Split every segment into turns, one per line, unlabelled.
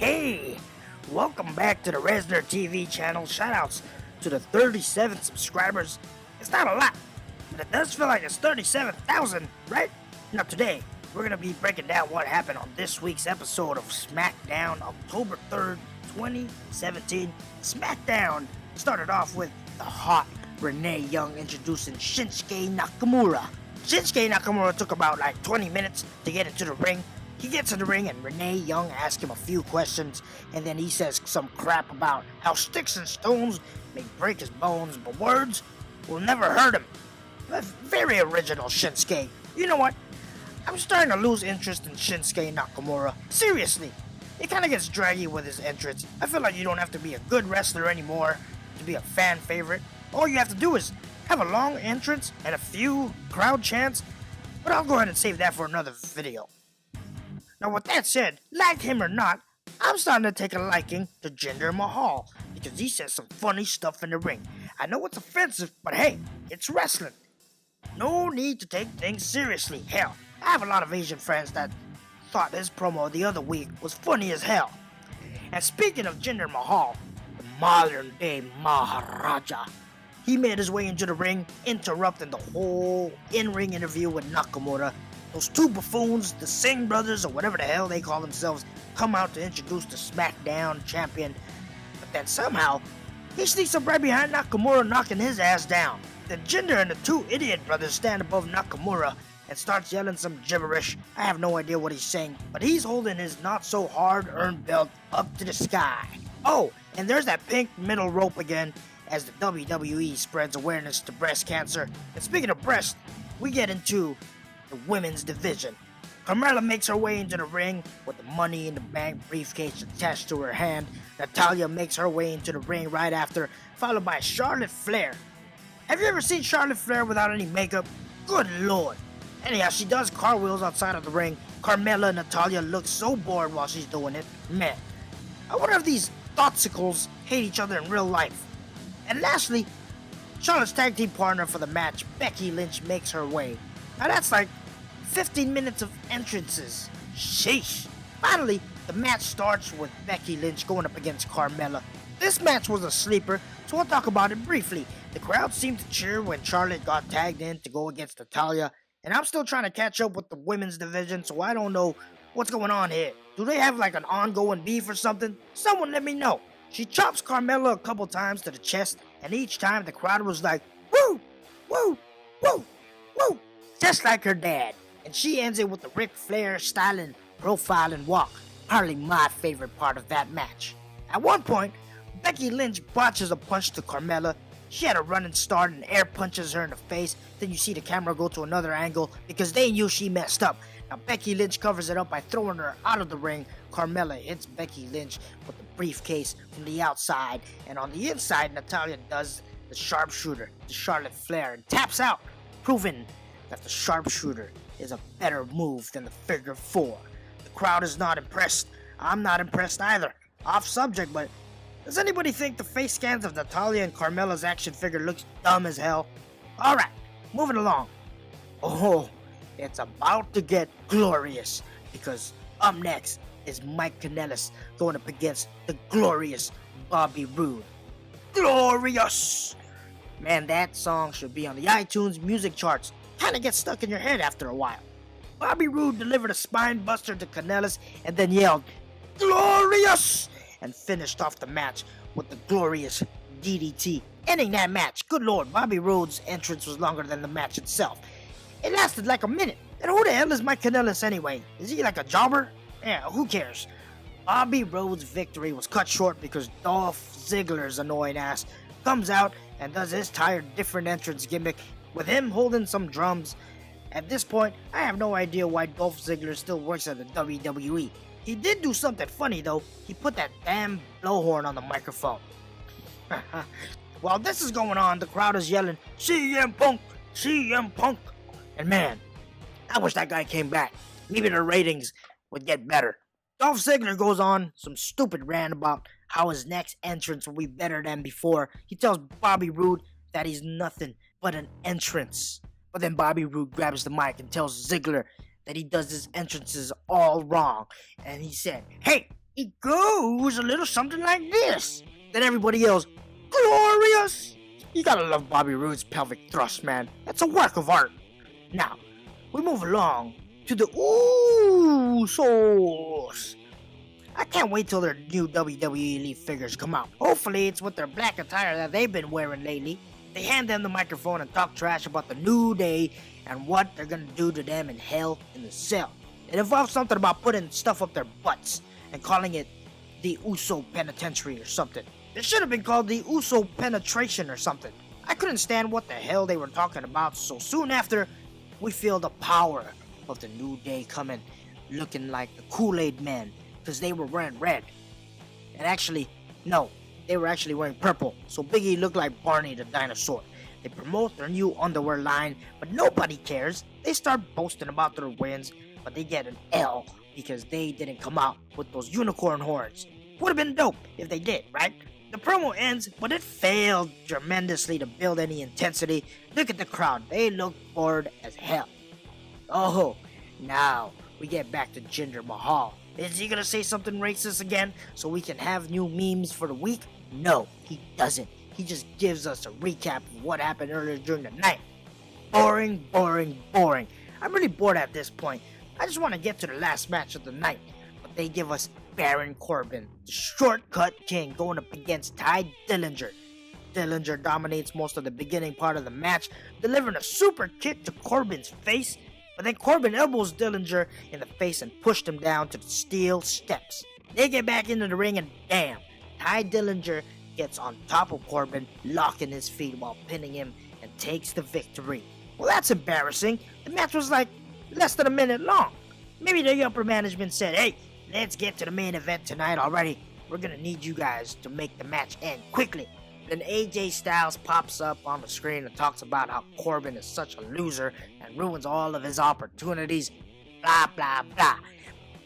Hey, welcome back to the Resner TV channel. Shoutouts to the 37 subscribers. It's not a lot, but it does feel like it's 37,000, right? Now today, we're going to be breaking down what happened on this week's episode of Smackdown, October 3rd, 2017. Smackdown started off with the hot Renee Young introducing Shinsuke Nakamura. Shinsuke Nakamura took about 20 minutes to get into the ring. He gets in the ring and Renee Young asks him a few questions, and then he says some crap about how sticks and stones may break his bones, but words will never hurt him. That's very original, Shinsuke. You know what? I'm starting to lose interest in Shinsuke Nakamura. Seriously. It kind of gets draggy with his entrance. I feel like you don't have to be a good wrestler anymore to be a fan favorite. All you have to do is have a long entrance and a few crowd chants, but I'll go ahead and save that for another video. Now with that said, like him or not, I'm starting to take a liking to Jinder Mahal because he says some funny stuff in the ring. I know it's offensive, but hey, it's wrestling. No need to take things seriously. Hell, I have a lot of Asian friends that thought his promo the other week was funny as hell. And speaking of Jinder Mahal, the modern day Maharaja, he made his way into the ring, interrupting the whole in-ring interview with Nakamura. Those two buffoons, the Singh brothers, or whatever the hell they call themselves, come out to introduce the SmackDown champion. But then somehow, he sneaks up right behind Nakamura, knocking his ass down. Then Jinder and the two idiot brothers stand above Nakamura and starts yelling some gibberish. I have no idea what he's saying, but he's holding his not-so-hard-earned belt up to the sky. Oh, and there's that pink middle rope again, as the WWE spreads awareness to breast cancer. And speaking of breast, we get into the women's division. Carmella makes her way into the ring with the Money in the Bank briefcase attached to her hand. Natalya makes her way into the ring right after, followed by Charlotte Flair. Have you ever seen Charlotte Flair without any makeup? Good lord. Anyhow, she does cartwheels outside of the ring. Carmella and Natalya look so bored while she's doing it. Man, I wonder if these thoughtsicles hate each other in real life. And lastly, Charlotte's tag team partner for the match, Becky Lynch, makes her way. Now that's like 15 minutes of entrances. Sheesh. Finally, the match starts with Becky Lynch going up against Carmella. This match was a sleeper, so I'll talk about it briefly. The crowd seemed to cheer when Charlotte got tagged in to go against Natalya, and I'm still trying to catch up with the women's division, so I don't know what's going on here. Do they have an ongoing beef or something? Someone let me know. She chops Carmella a couple times to the chest, and each time the crowd was like, woo, woo, woo, woo, just like her dad. And she ends it with the Ric Flair styling profile and walk. Hardly my favorite part of that match. At one point, Becky Lynch botches a punch to Carmella. She had a running start and air punches her in the face. Then you see the camera go to another angle because they knew she messed up. Now Becky Lynch covers it up by throwing her out of the ring. Carmella hits Becky Lynch with the briefcase from the outside. And on the inside, Natalya does the sharpshooter to Charlotte Flair and taps out, proving that the sharpshooter is a better move than the figure four. The crowd is not impressed. I'm not impressed either. Off subject, but does anybody think the face scans of Natalya and Carmella's action figure looks dumb as hell? Alright, moving along. Oh, it's about to get glorious, because up next is Mike Kanellis going up against the glorious Bobby Roode. Glorious! Man, that song should be on the iTunes music charts. Kinda gets stuck in your head after a while. Bobby Roode delivered a spine buster to Kanellis and then yelled, glorious! And finished off the match with the glorious DDT, ending that match. Good lord, Bobby Roode's entrance was longer than the match itself. It lasted like a minute. And who the hell is Mike Kanellis anyway? Is he like a jobber? Yeah, who cares? Bobby Roode's victory was cut short because Dolph Ziggler's annoying ass comes out and does his tired different entrance gimmick with him holding some drums. At this point, I have no idea why Dolph Ziggler still works at the WWE. He did do something funny though. He put that damn blowhorn on the microphone. While this is going on, the crowd is yelling, CM Punk, CM Punk. And man, I wish that guy came back. Maybe the ratings would get better. Dolph Ziggler goes on some stupid rant about how his next entrance will be better than before. He tells Bobby Roode that he's nothing but an entrance. But then Bobby Roode grabs the mic and tells Ziggler that he does his entrances all wrong. And he said, hey, It goes a little something like this. Then everybody yells, "Glorious!" You gotta love Bobby Roode's pelvic thrust, man. That's a work of art. Now, we move along to the Usos. I can't wait till their new WWE Elite figures come out. Hopefully it's with their black attire that they've been wearing lately. They hand them the microphone and talk trash about the New Day and what they're gonna do to them in Hell in the Cell. It involves something about putting stuff up their butts and calling it the Uso Penitentiary or something. It should have been called the Uso Penetration or something. I couldn't stand what the hell they were talking about, so soon after, we feel the power of the New Day coming, looking like the Kool-Aid Men, because they were wearing red. And actually, no, they were actually wearing purple, so Big E looked like Barney the dinosaur. They promote their new underwear line, but nobody cares. They start boasting about their wins, but they get an L because they didn't come out with those unicorn horns. Would have been dope if they did, right? The promo ends, but it failed tremendously to build any intensity. Look at the crowd, they look bored as hell. Oh, now we get back to Jinder Mahal. Is he gonna say something racist again so we can have new memes for the week? No, he doesn't. He just gives us a recap of what happened earlier during the night. Boring, boring, boring. I'm really bored at this point. I just want to get to the last match of the night. But they give us Baron Corbin, the shortcut king, going up against Tye Dillinger. Dillinger dominates most of the beginning part of the match, delivering a super kick to Corbin's face. But then Corbin elbows Dillinger in the face and pushed him down to the steel steps. They get back into the ring and bam, Tye Dillinger gets on top of Corbin, locking his feet while pinning him and takes the victory. Well, that's embarrassing. The match was like less than a minute long. Maybe the upper management said, "Hey, let's get to the main event tonight already. We're gonna need you guys to make the match end quickly." Then AJ Styles pops up on the screen and talks about how Corbin is such a loser and ruins all of his opportunities. Blah, blah, blah.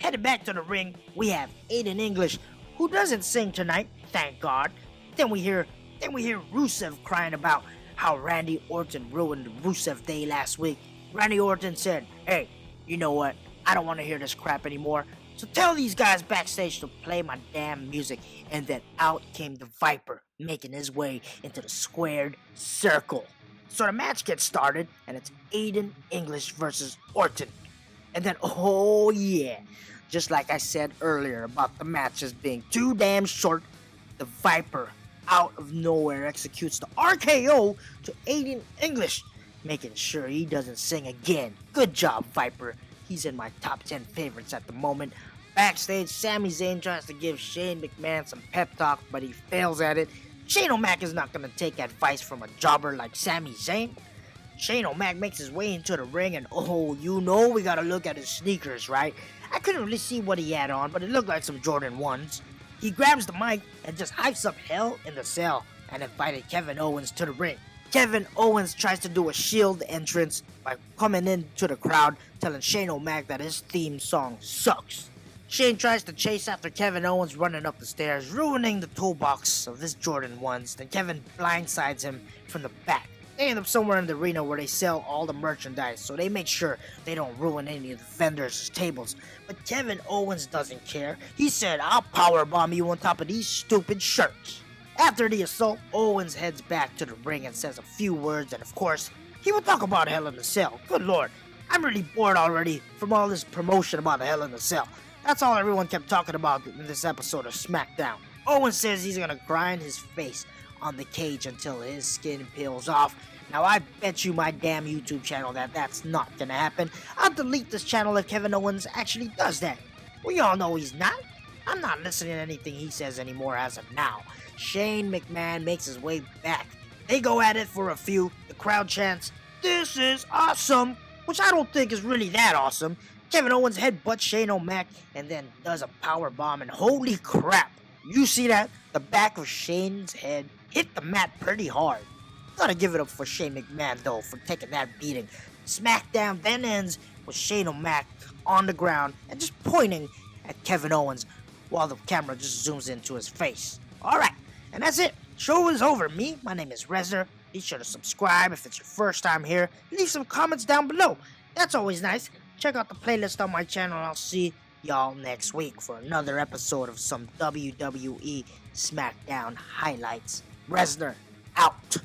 Headed back to the ring, we have Aiden English, who doesn't sing tonight, thank God. Then we hear Rusev crying about how Randy Orton ruined Rusev Day last week. Randy Orton said, "Hey, you know what? I don't want to hear this crap anymore. So tell these guys backstage to play my damn music." And then out came the Viper, making his way into the squared circle. So the match gets started, and it's Aiden English versus Orton. And then, oh yeah, just like I said earlier about the matches being too damn short, the Viper out of nowhere executes the RKO to Aiden English, making sure he doesn't sing again. Good job, Viper. He's in my top 10 favorites at the moment. Backstage, Sami Zayn tries to give Shane McMahon some pep talk, but he fails at it. Shane O'Mac is not going to take advice from a jobber like Sami Zayn. Shane O'Mac makes his way into the ring, and oh, you know we gotta look at his sneakers, right? I couldn't really see what he had on, but it looked like some Jordan 1s. He grabs the mic and just hypes up Hell in the Cell and invited Kevin Owens to the ring. Kevin Owens tries to do a Shield entrance by coming into the crowd, telling Shane O'Mac that his theme song sucks. Shane tries to chase after Kevin Owens running up the stairs, ruining the toolbox of his Jordan 1s. Then Kevin blindsides him from the back. They end up somewhere in the arena where they sell all the merchandise, so they make sure they don't ruin any of the vendors' tables. But Kevin Owens doesn't care. He said, "I'll powerbomb you on top of these stupid shirts." After the assault, Owens heads back to the ring and says a few words, and of course, he will talk about Hell in the Cell. Good lord, I'm really bored already from all this promotion about the Hell in the Cell. That's all everyone kept talking about in this episode of Smackdown. Owens says he's gonna grind his face on the cage until his skin peels off. Now I bet you my damn YouTube channel that that's not gonna happen. I'll delete this channel if Kevin Owens actually does that. We all know he's not. I'm not listening to anything he says anymore as of now. Shane McMahon makes his way back. They go at it for a few. The crowd chants, "This is awesome," which I don't think is really that awesome. Kevin Owens headbutts Shane O'Mac and then does a power bomb, and holy crap, you see that? The back of Shane's head hit the mat pretty hard. Gotta give it up for Shane McMahon though for taking that beating. SmackDown then ends with Shane O'Mac on the ground and just pointing at Kevin Owens while the camera just zooms into his face. Alright, and that's it. Show is over. My name is Resner. Be sure to subscribe if it's your first time here. Leave some comments down below. That's always nice. Check out the playlist on my channel and I'll see you y'all next week for another episode of some WWE Smackdown highlights. Lesnar out.